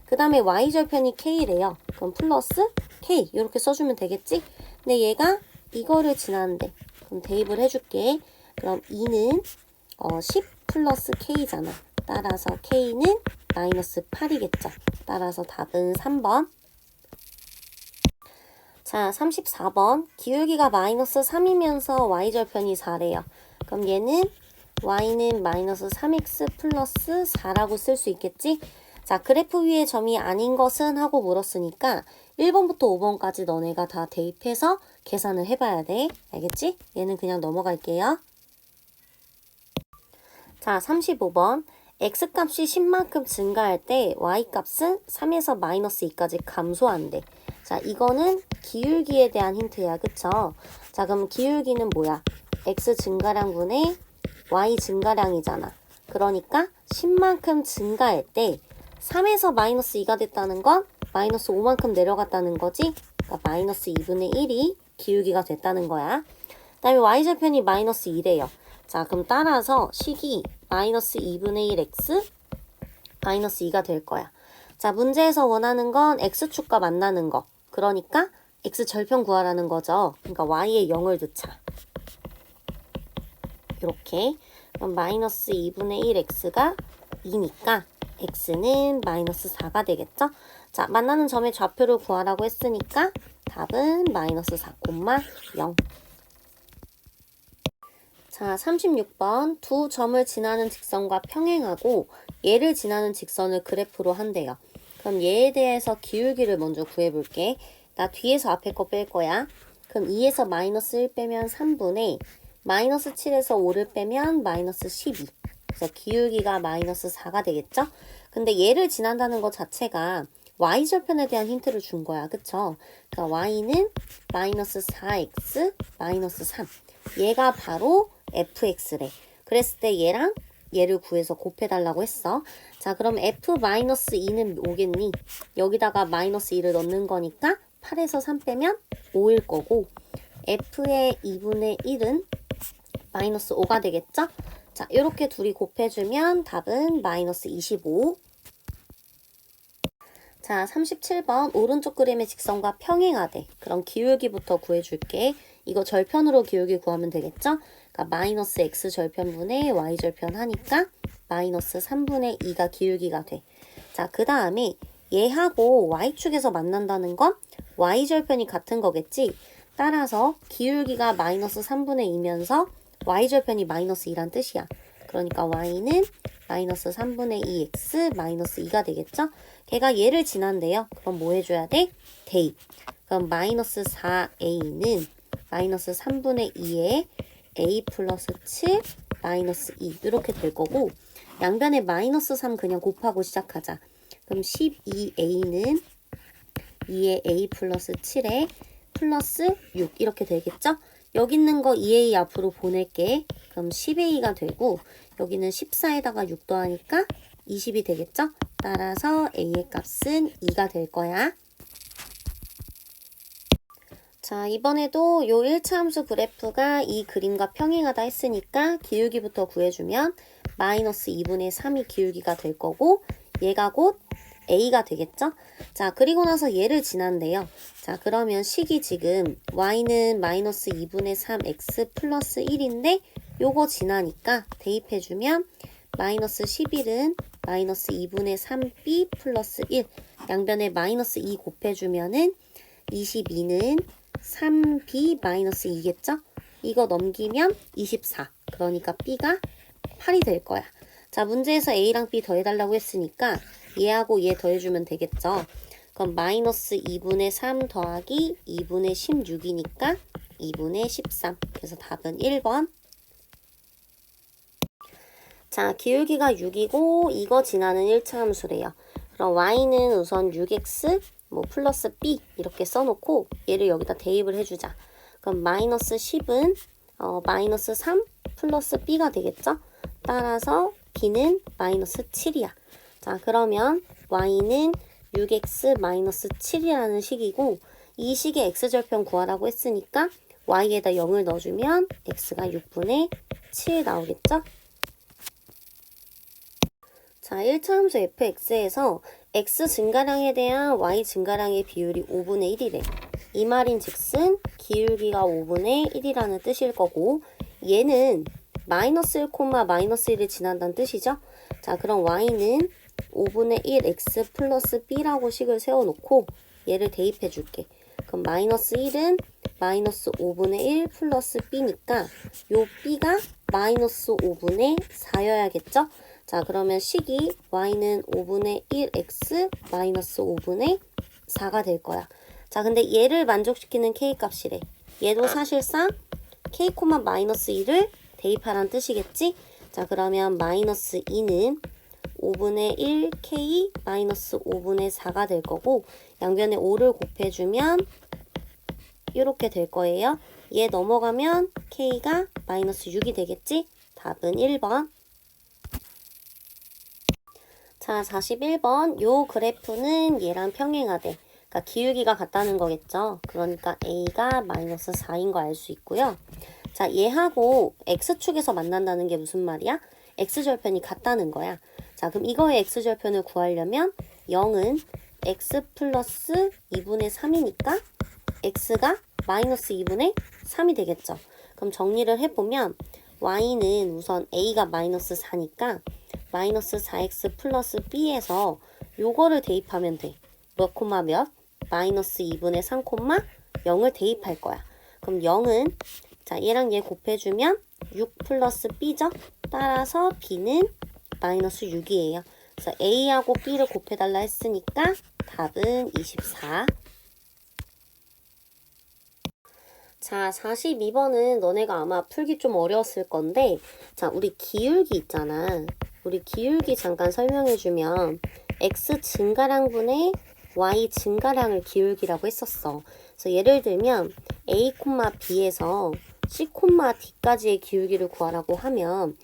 그 다음에 y절편이 k래요. 그럼 플러스 k 이렇게 써주면 되겠지? 근데 얘가 이거를 지나는데 그럼 대입을 해줄게. 그럼 2는 10 플러스 k잖아. 따라서 k는 마이너스 8이겠죠. 따라서 답은 3번. 자, 34번. 기울기가 마이너스 3이면서 y절편이 4래요. 그럼 얘는 y는 마이너스 3x 플러스 4라고 쓸 수 있겠지? 자, 그래프 위에 점이 아닌 것은 하고 물었으니까 1번부터 5번까지 너네가 다 대입해서 계산을 해봐야 돼. 알겠지? 얘는 그냥 넘어갈게요. 자, 35번. x값이 10만큼 증가할 때 y값은 3에서 마이너스 2까지 감소한대. 자, 이거는 기울기에 대한 힌트야. 그쵸? 자, 그럼 기울기는 뭐야? x 증가량분의 y 증가량이잖아. 그러니까 10만큼 증가할 때 3에서 마이너스 2가 됐다는 건 마이너스 5만큼 내려갔다는 거지? 그러니까 마이너스 2분의 1이 기울기가 됐다는 거야. 그 다음에 y절편이 마이너스 2래요. 자, 그럼 따라서 식이 마이너스 2분의 1x 마이너스 2가 될 거야. 자, 문제에서 원하는 건 x축과 만나는 거. 그러니까 x절편 구하라는 거죠. 그러니까 y에 0을 넣자. 이렇게. 그럼 마이너스 2분의 1x가 2니까 x는 마이너스 4가 되겠죠? 자, 만나는 점의 좌표를 구하라고 했으니까 답은 마이너스 4,0. 자, 36번. 두 점을 지나는 직선과 평행하고 얘를 지나는 직선을 그래프로 한대요. 그럼 얘에 대해서 기울기를 먼저 구해볼게. 나 뒤에서 앞에 거 뺄 거야. 그럼 2에서 마이너스 1 빼면 3분의 마이너스 7에서 5를 빼면 마이너스 12. 그래서 기울기가 마이너스 4가 되겠죠? 근데 얘를 지난다는 것 자체가 y절편에 대한 힌트를 준 거야. 그쵸? 그러니까 y는 마이너스 4x 마이너스 3. 얘가 바로 fx래. 그랬을 때 얘랑 얘를 구해서 곱해달라고 했어. 자, 그럼 f-2는 오겠니? 여기다가 마이너스 2를 넣는 거니까 8에서 3 빼면 5일 거고 f의 2분의 1은 마이너스 5가 되겠죠? 자, 이렇게 둘이 곱해주면 답은 마이너스 25. 자, 37번 오른쪽 그림의 직선과 평행하대. 그럼 기울기부터 구해줄게. 이거 절편으로 기울기 구하면 되겠죠? 그러니까 마이너스 x 절편분의 y 절편 하니까 마이너스 3분의 2가 기울기가 돼. 자, 그 다음에 얘하고 y축에서 만난다는 건 y절편이 같은 거겠지? 따라서 기울기가 마이너스 3분의 2면서 y절편이 마이너스 2란 뜻이야. 그러니까 y는 마이너스 3분의 2x 마이너스 2가 되겠죠? 걔가 얘를 지난대요. 그럼 뭐 해줘야 돼? 대입. 그럼 마이너스 4a는 마이너스 3분의 2에 a 플러스 7 마이너스 2 이렇게 될 거고 양변에 마이너스 3 그냥 곱하고 시작하자. 그럼 12a는 2에 a 플러스 7에 플러스 6 이렇게 되겠죠? 여기 있는 거 2a 앞으로 보낼게. 그럼 10a가 되고 여기는 14에다가 6 더하니까 20이 되겠죠? 따라서 a의 값은 2가 될 거야. 자, 이번에도 요 1차 함수 그래프가 이 그림과 평행하다 했으니까 기울기부터 구해주면 마이너스 2분의 3이 기울기가 될 거고 얘가 곧 a가 되겠죠? 자, 그리고 나서 얘를 지난대요. 자, 그러면 식이 지금 y는 마이너스 2분의 3x 플러스 1인데 요거 지나니까 대입해주면 마이너스 11은 마이너스 2분의 3b 플러스 1 양변에 마이너스 2 곱해주면은 22는 3b 마이너스 2겠죠? 이거 넘기면 24 그러니까 b가 8이 될 거야. 자, 문제에서 a랑 b 더해달라고 했으니까 얘하고 얘 더해주면 되겠죠? 그럼 마이너스 2분의 3 더하기 2분의 16이니까 2분의 13 그래서 답은 1번. 자, 기울기가 6이고 이거 지나는 1차 함수래요. 그럼 y는 우선 6x 뭐 플러스 b 이렇게 써놓고 얘를 여기다 대입을 해주자. 그럼 마이너스 10은 마이너스 3 플러스 b가 되겠죠? 따라서 b는 마이너스 7이야. 자, 그러면 y는 6x 마이너스 7이라는 식이고 이 식의 x절편 구하라고 했으니까 y에다 0을 넣어주면 x가 6분의 7 나오겠죠? 자, 1차 함수 fx에서 x 증가량에 대한 y 증가량의 비율이 5분의 1이래. 이 말인 즉슨 기울기가 5분의 1이라는 뜻일 거고 얘는 마이너스 1, 마이너스 1을 지난다는 뜻이죠. 자, 그럼 y는 5분의 1 x 플러스 b라고 식을 세워놓고 얘를 대입해 줄게. 그럼 마이너스 1은 마이너스 5분의 1 플러스 b니까 요 b가 마이너스 5분의 4여야겠죠? 자, 그러면 식이 y는 5분의 1x 마이너스 5분의 4가 될 거야. 자, 근데 얘를 만족시키는 k값이래. 얘도 사실상 k, 마이너스 2를 대입하라는 뜻이겠지? 자, 그러면 마이너스 2는 5분의 1k 마이너스 5분의 4가 될 거고 양변에 5를 곱해주면 이렇게 될 거예요. 얘 넘어가면 k가 마이너스 6이 되겠지? 답은 1번. 자, 41번 요 그래프는 얘랑 평행하대. 그러니까 기울기가 같다는 거겠죠. 그러니까 a가 마이너스 4인 거 알 수 있고요. 자, 얘하고 x축에서 만난다는 게 무슨 말이야? x절편이 같다는 거야. 자, 그럼 이거의 x절편을 구하려면 0은 x 플러스 2분의 3이니까 x가 마이너스 2분의 3이 되겠죠. 그럼 정리를 해보면 y는 우선 a가 마이너스 4니까 마이너스 4x 플러스 b에서 요거를 대입하면 돼. 몇 콤마 몇? 마이너스 2분의 3 콤마 0을 대입할 거야. 그럼 0은 자, 얘랑 얘 곱해주면 6 플러스 b죠? 따라서 b는 마이너스 6이에요. 그래서 a하고 b를 곱해달라 했으니까 답은 24. 자, 42번은 너네가 아마 풀기 좀 어려웠을 건데 자, 우리 기울기 있잖아. 우리 기울기 잠깐 설명해주면 x 증가량분의 y 증가량을 기울기라고 했었어. 그래서 예를 들면 a, b에서 c, d까지의 기울기를 구하라고 하면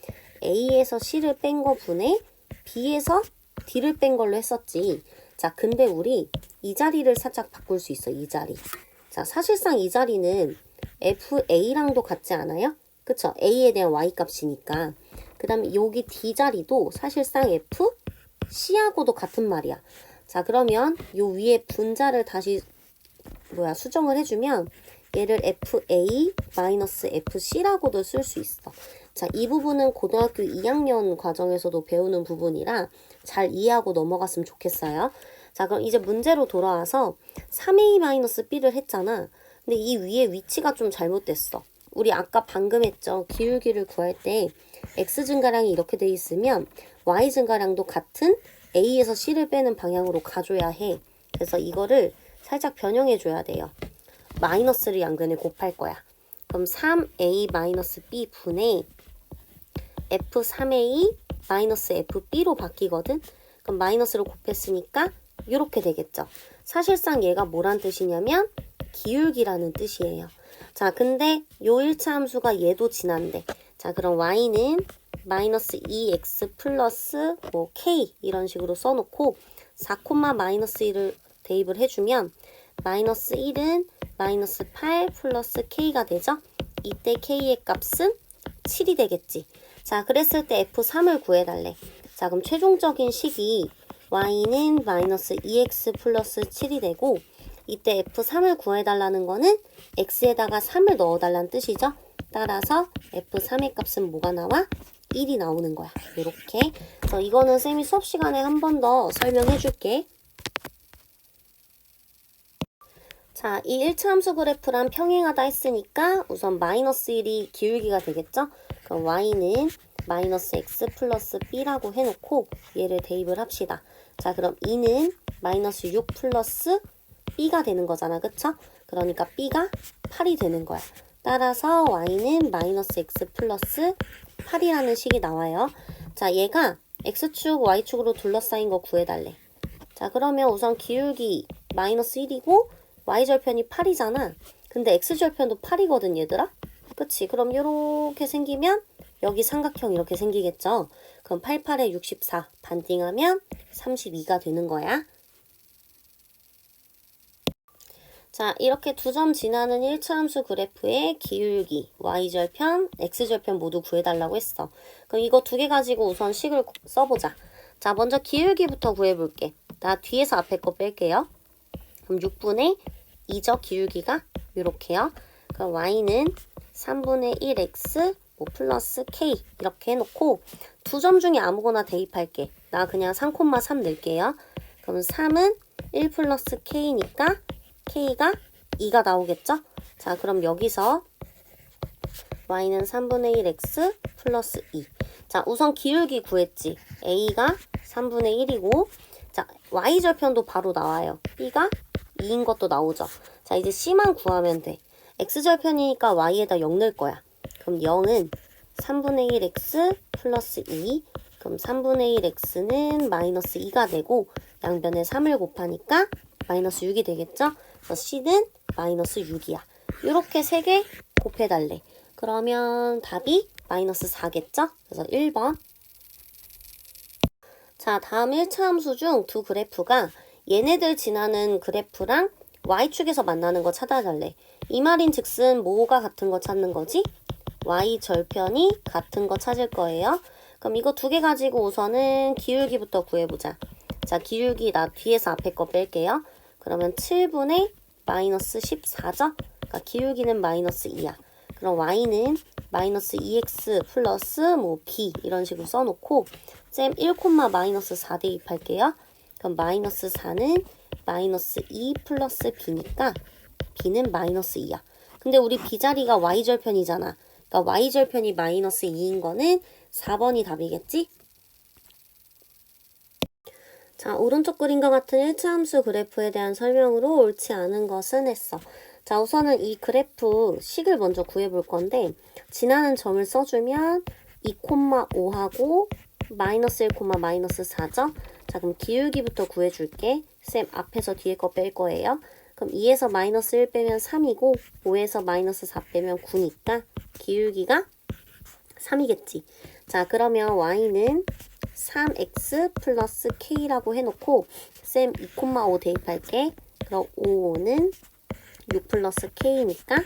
a에서 c를 뺀 거 분의 b에서 d를 뺀 걸로 했었지. 자, 근데 우리 이 자리를 살짝 바꿀 수 있어. 이 자리. 자, 사실상 이 자리는 FA랑도 같지 않아요? 그쵸? A에 대한 Y값이니까. 그 다음에 여기 D 자리도 사실상 FC하고도 같은 말이야. 자, 그러면 요 위에 분자를 다시 수정을 해주면 얘를 FA-FC라고도 쓸 수 있어. 자, 이 부분은 고등학교 2학년 과정에서도 배우는 부분이라 잘 이해하고 넘어갔으면 좋겠어요. 자, 그럼 이제 문제로 돌아와서 3A-B를 했잖아. 근데 이 위에 위치가 좀 잘못됐어. 우리 아까 방금 했죠. 기울기를 구할 때 X 증가량이 이렇게 돼 있으면 Y 증가량도 같은 A에서 C를 빼는 방향으로 가줘야 해. 그래서 이거를 살짝 변형해 줘야 돼요. 마이너스를 양변에 곱할 거야. 그럼 3A-B 분의 F3A-FB로 바뀌거든. 그럼 마이너스를 곱했으니까 이렇게 되겠죠. 사실상 얘가 뭐란 뜻이냐면 기울기라는 뜻이에요. 자, 근데 요 1차 함수가 얘도 지난데. 자, 그럼 y는 마이너스 2x 플러스 k 이런 식으로 써놓고 4, 마이너스 1을 대입을 해주면 마이너스 1은 마이너스 8 플러스 k가 되죠. 이때 k의 값은 7이 되겠지. 자, 그랬을 때 F3을 구해달래. 자, 그럼 최종적인 식이 y는 마이너스 2x 플러스 7이 되고 이때 F3을 구해달라는 거는 x에다가 3을 넣어달라는 뜻이죠. 따라서 F3의 값은 뭐가 나와? 1이 나오는 거야. 이렇게. 그래서 이거는 쌤이 수업 시간에 한 번 더 설명해 줄게. 자, 이 1차 함수 그래프랑 평행하다 했으니까 우선 마이너스 1이 기울기가 되겠죠? 그럼 y는 마이너스 x 플러스 b라고 해놓고 얘를 대입을 합시다. 자, 그럼 2는 마이너스 6 플러스 b가 되는 거잖아. 그쵸? 그러니까 b가 8이 되는 거야. 따라서 y는 마이너스 x 플러스 8이라는 식이 나와요. 자, 얘가 x축, y축으로 둘러싸인 거 구해달래. 자, 그러면 우선 기울기 마이너스 1이고 y절편이 8이잖아. 근데 x절편도 8이거든, 얘들아. 그치? 그럼 이렇게 생기면 여기 삼각형 이렇게 생기겠죠? 그럼 88에 64 반띵하면 32가 되는 거야. 자, 이렇게 두 점 지나는 1차 함수 그래프의 기울기, y절편, x절편 모두 구해달라고 했어. 그럼 이거 두 개 가지고 우선 식을 써보자. 자, 먼저 기울기부터 구해볼게. 나 뒤에서 앞에 거 뺄게요. 그럼 6분의 2죠, 기울기가. 요렇게요. 그럼 y는 3분의 1x 플러스 k 이렇게 해놓고 두 점 중에 아무거나 대입할게. 나 그냥 3,3 넣을게요. 그럼 3은 1 플러스 k니까 k가 2가 나오겠죠? 자, 그럼 여기서 y는 3분의 1x 플러스 2. 자, 우선 기울기 구했지. a가 3분의 1이고 자, y절편도 바로 나와요. b가 2인 것도 나오죠. 자, 이제 c만 구하면 돼. x절편이니까 y에다 0 넣을 거야. 그럼 0은 3분의 1x 플러스 2. 그럼 3분의 1x는 마이너스 2가 되고 양변에 3을 곱하니까 마이너스 6이 되겠죠? 그래서 c는 마이너스 6이야. 이렇게 3개 곱해달래. 그러면 답이 마이너스 4겠죠? 그래서 1번. 자, 다음 1차 함수 중 두 그래프가 얘네들 지나는 그래프랑 y축에서 만나는 거 찾아달래. 이 말인 즉슨 뭐가 같은 거 찾는 거지? y절편이 같은 거 찾을 거예요. 그럼 이거 두 개 가지고 우선은 기울기부터 구해보자. 자, 기울기 나 뒤에서 앞에 거 뺄게요. 그러면 7분의 마이너스 14죠? 그러니까 기울기는 마이너스 2야. 그럼 y는 마이너스 2x 플러스 b 이런 식으로 써놓고 쌤 1, 마이너스 4 대입할게요. 그럼 마이너스 4는 마이너스 2 플러스 b니까 b는 마이너스 2야. 근데 우리 b자리가 y절편이잖아. 그러니까 y절편이 마이너스 2인 거는 4번이 답이겠지? 자, 오른쪽 그림과 같은 1차 함수 그래프에 대한 설명으로 옳지 않은 것은 했어. 자, 우선은 이 그래프 식을 먼저 구해볼 건데 지나는 점을 써주면 2,5하고 마이너스 1, 마이너스 4죠? 자, 그럼 기울기부터 구해줄게. 쌤 앞에서 뒤에 거 뺄 거예요. 그럼 2에서 마이너스 1 빼면 3이고 5에서 마이너스 4 빼면 9니까 기울기가 3이겠지. 자, 그러면 y는 3x 플러스 k라고 해놓고 쌤 2,5 대입할게. 그럼 5는 6 플러스 k니까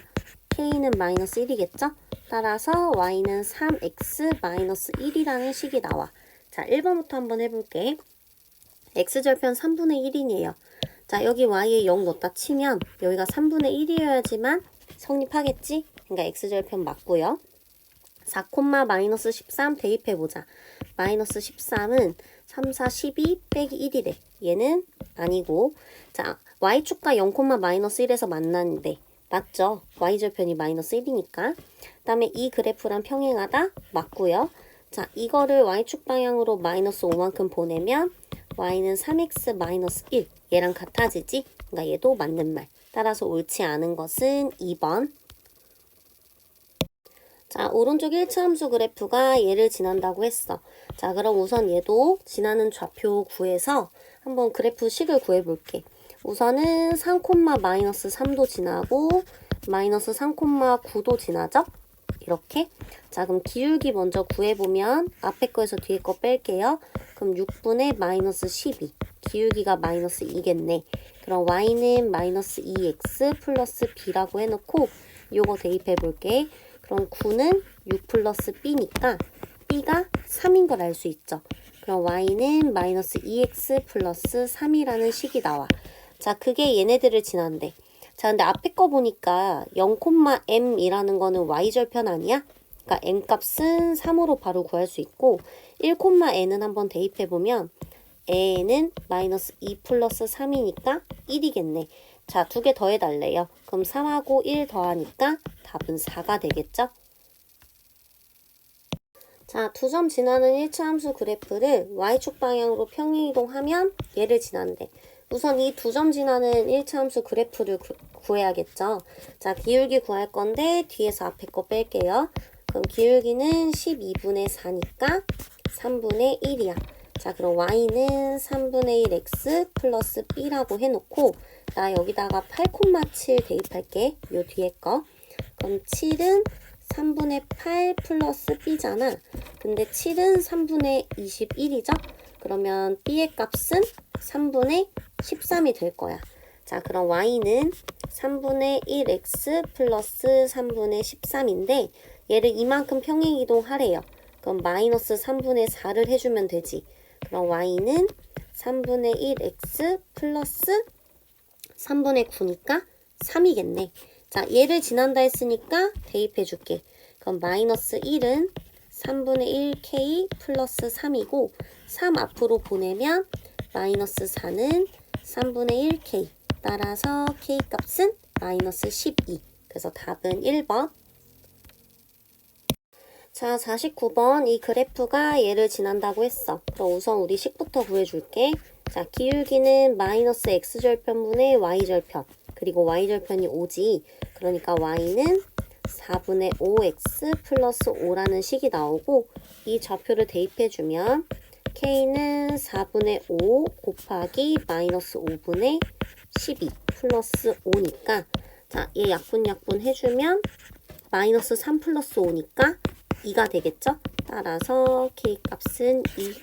k는 마이너스 1이겠죠? 따라서 y는 3x 마이너스 1이라는 식이 나와. 자, 1번부터 한번 해볼게. x절편 3분의 1이네요. 자, 여기 y에 0 넣었다 치면 여기가 3분의 1이어야지만 성립하겠지? 그러니까 x절편 맞고요. 4, 마이너스 13 대입해보자. 마이너스 13은 3, 4, 12 빼기 1이래. 얘는 아니고. 자, y축과 0, 마이너스 1에서 만나는데 맞죠? y절편이 마이너스 1이니까. 그 다음에 이 그래프랑 평행하다 맞고요. 자, 이거를 y축 방향으로 마이너스 5만큼 보내면 y는 3x 마이너스 1. 얘랑 같아지지? 그러니까 얘도 맞는 말. 따라서 옳지 않은 것은 2번. 자, 오른쪽 1차 함수 그래프가 얘를 지난다고 했어. 자, 그럼 우선 얘도 지나는 좌표 구해서 한번 그래프 식을 구해볼게. 우선은 3, 마이너스 3도 지나고 마이너스 3, 9도 지나죠? 이렇게. 자, 그럼 기울기 먼저 구해보면 앞에 거에서 뒤에 거 뺄게요. 그럼 6분의 마이너스 12. 기울기가 마이너스 2겠네. 그럼 y는 마이너스 2x 플러스 b라고 해놓고 요거 대입해볼게. 그럼 9는 6 플러스 b니까 b가 3인 걸 알 수 있죠. 그럼 y는 마이너스 2x 플러스 3이라는 식이 나와. 자, 그게 얘네들을 지난대. 자, 근데 앞에 거 보니까 0, m이라는 거는 y절편 아니야? 그러니까 m 값은 3으로 바로 구할 수 있고 1, n은 한번 대입해보면 n은 마이너스 2 플러스 3이니까 1이겠네. 자, 두 개 더해달래요. 그럼 3하고 1 더하니까 답은 4가 되겠죠? 자, 두 점 지나는 1차 함수 그래프를 y축 방향으로 평행이동하면 얘를 지난대. 우선 이 두 점 지나는 1차 함수 그래프를 구해야겠죠? 자, 기울기 구할 건데 뒤에서 앞에 거 뺄게요. 그럼 기울기는 12분의 4니까 3분의 1이야. 자, 그럼 y는 3분의 1x 플러스 b라고 해놓고 나 여기다가 8,7 대입할게. 요 뒤에 거. 그럼 7은 3분의 8 플러스 b잖아. 근데 7은 3분의 21이죠? 그러면 b의 값은 3분의 13이 될 거야. 자, 그럼 y는 3분의 1x 플러스 3분의 13인데 얘를 이만큼 평행이동하래요. 그럼 마이너스 3분의 4를 해주면 되지. 그럼 y는 3분의 1x 플러스 3분의 9니까 3이겠네. 자, 얘를 지난다 했으니까 대입해줄게. 그럼 마이너스 1은 3분의 1k 플러스 3이고 3 앞으로 보내면 마이너스 4는 3분의 1k. 따라서 k 값은 마이너스 12. 그래서 답은 1번. 자, 49번 이 그래프가 얘를 지난다고 했어. 그럼 우선 우리 식부터 구해줄게. 자, 기울기는 마이너스 x절편분의 y절편. 그리고 y절편이 5지. 그러니까 y는 4분의 5x 플러스 5라는 식이 나오고 이 좌표를 대입해주면 k는 4분의 5 곱하기 마이너스 5분의 12 플러스 5니까 자, 얘 약분 해주면 마이너스 3 플러스 5니까 2가 되겠죠? 따라서 k 값은 2.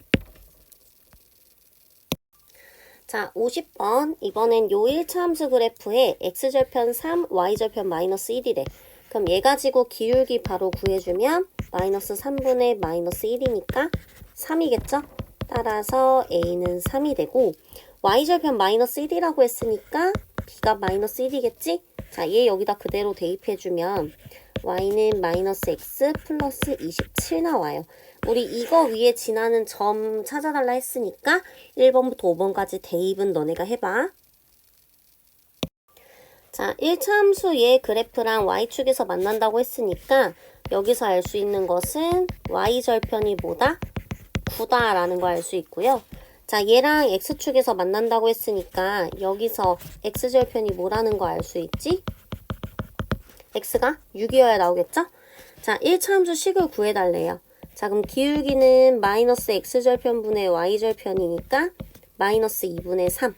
자, 50번. 이번엔 요 1차 함수 그래프에 x절편 3, y절편 마이너스 1이래. 그럼 얘 가지고 기울기 바로 구해주면 마이너스 3분의 마이너스 1이니까 3이겠죠? 따라서 a는 3이 되고 y절편 마이너스 1이라고 했으니까 b가 마이너스 1이겠지? 자, 얘 여기다 그대로 대입해주면 y는 마이너스 x 플러스 27 나와요. 우리 이거 위에 지나는 점 찾아달라 했으니까 1번부터 5번까지 대입은 너네가 해봐. 자, 1차 함수 얘 그래프랑 y축에서 만난다고 했으니까 여기서 알 수 있는 것은 y절편이 뭐다? 9다 라는 거 알 수 있고요. 자, 얘랑 x축에서 만난다고 했으니까 여기서 x절편이 뭐라는 거 알 수 있지? x가 6이어야 나오겠죠? 자, 1차 함수 식을 구해달래요. 자, 그럼 기울기는 마이너스 x절편분의 y절편이니까 마이너스 2분의 3.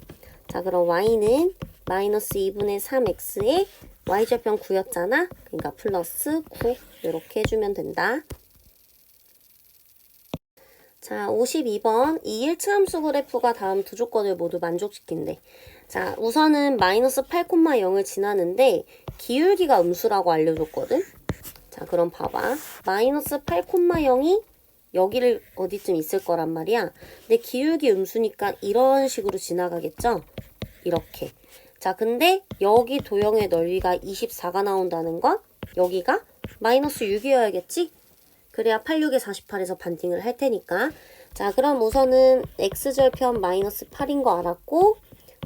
자, 그럼 y는 마이너스 2분의 3x에 y절편 9였잖아? 그러니까 플러스 9 이렇게 해주면 된다. 자, 52번. 이 일차함수 그래프가 다음 두 조건을 모두 만족시킨대. 자, 우선은 마이너스 8,0을 지나는데 기울기가 음수라고 알려줬거든? 자, 그럼 봐봐. 마이너스 8,0이 여기를 어디쯤 있을 거란 말이야. 근데 기울기 음수니까 이런 식으로 지나가겠죠? 이렇게. 자, 근데 여기 도형의 넓이가 24가 나온다는 건 여기가 마이너스 6이어야겠지? 그래야 8, 6에 48에서 반띵을 할 테니까. 자, 그럼 우선은 x절편 마이너스 8인 거 알았고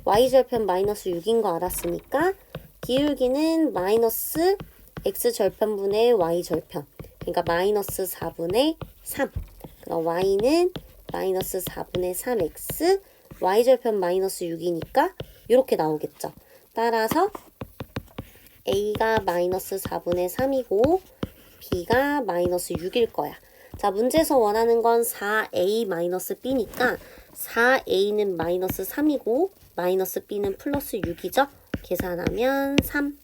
y절편 마이너스 6인 거 알았으니까 기울기는 마이너스 x절편분의 y절편. 그러니까 마이너스 4분의 3. 그럼 y는 마이너스 4분의 3x, y절편 마이너스 6이니까 이렇게 나오겠죠. 따라서 a가 마이너스 4분의 3이고 b가 마이너스 6일 거야. 자, 문제에서 원하는 건 4a 마이너스 b니까 4a는 마이너스 3이고 마이너스 b는 플러스 6이죠. 계산하면 3.